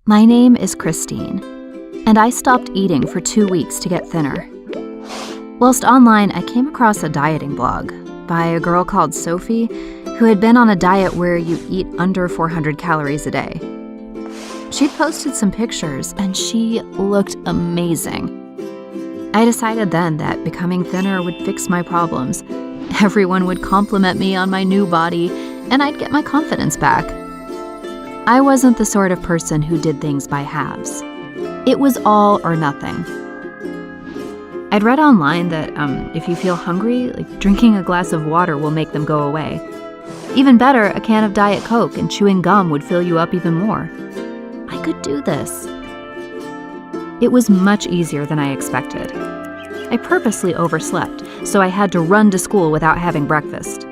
My name is Christine, and I stopped eating for 2 weeks to get thinner. Whilst online, I came across a dieting blog by a girl called Sophie who had been on a diet where you eat under 400 calories a day. She'd posted some pictures, and she looked amazing. I decided then that becoming thinner would fix my problems. Everyone would compliment me on my new body, and I'd get my confidence back. I wasn't the sort of person who did things by halves. It was all or nothing. I'd read online that if you feel hungry, drinking a glass of water will make them go away. Even better, a can of Diet Coke and chewing gum would fill you up even more. I could do this. It was much easier than I expected. I purposely overslept, so I had to run to school without having breakfast.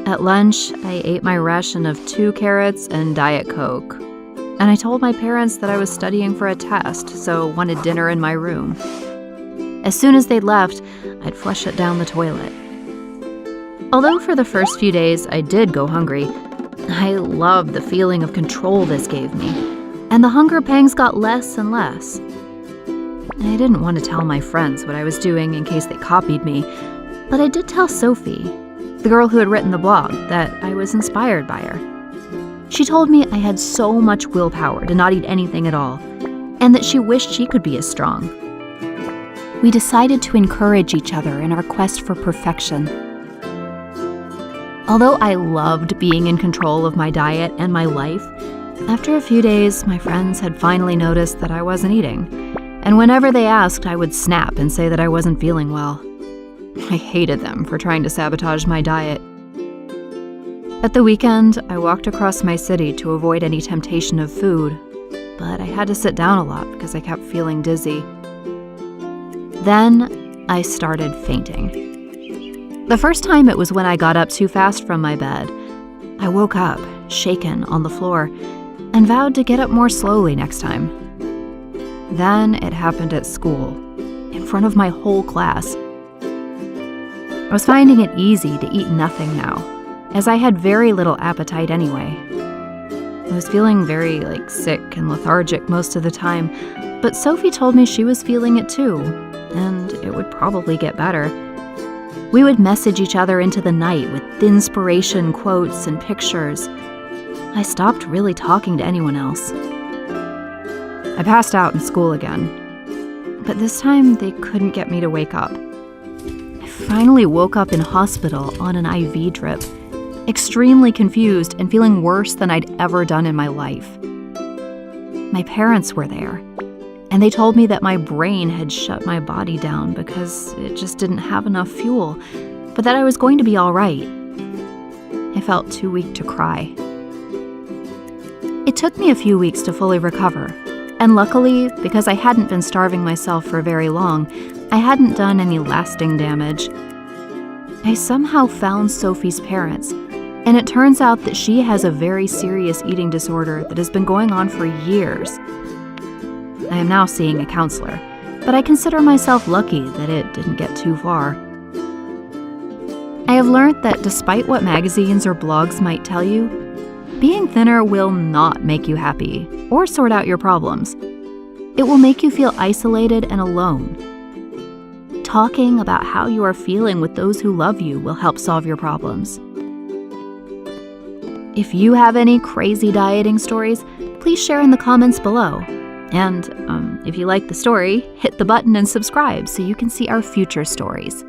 At lunch, I ate my ration of 2 carrots and Diet Coke. And I told my parents that I was studying for a test, so wanted dinner in my room. As soon as they'd left, I'd flush it down the toilet. Although for the first few days I did go hungry, I loved the feeling of control this gave me, and the hunger pangs got less and less. I didn't want to tell my friends what I was doing in case they copied me, but I did tell Sophie, the girl who had written the blog, that I was inspired by her. She told me I had so much willpower to not eat anything at all, and that she wished she could be as strong. We decided to encourage each other in our quest for perfection. Although I loved being in control of my diet and my life, after a few days, my friends had finally noticed that I wasn't eating, and whenever they asked, I would snap and say that I wasn't feeling well. I hated them for trying to sabotage my diet. At the weekend, I walked across my city to avoid any temptation of food, but I had to sit down a lot because I kept feeling dizzy. Then, I started fainting. The first time it was when I got up too fast from my bed. I woke up, shaken, on the floor, and vowed to get up more slowly next time. Then it happened at school, in front of my whole class. I was finding it easy to eat nothing now, as I had very little appetite anyway. I was feeling very, sick and lethargic most of the time, but Sophie told me she was feeling it too, and it would probably get better. We would message each other into the night with inspiration quotes and pictures. I stopped really talking to anyone else. I passed out in school again, but this time they couldn't get me to wake up. I finally woke up in hospital on an IV drip, extremely confused and feeling worse than I'd ever done in my life. My parents were there, and they told me that my brain had shut my body down because it just didn't have enough fuel, but that I was going to be all right. I felt too weak to cry. It took me a few weeks to fully recover, and luckily, because I hadn't been starving myself for very long, I hadn't done any lasting damage. I somehow found Sophie's parents, and it turns out that she has a very serious eating disorder that has been going on for years. I am now seeing a counselor, but I consider myself lucky that it didn't get too far. I have learned that despite what magazines or blogs might tell you, being thinner will not make you happy or sort out your problems. It will make you feel isolated and alone. Talking about how you are feeling with those who love you will help solve your problems. If you have any crazy dieting stories, please share in the comments below. And if you like the story, hit the button and subscribe so you can see our future stories.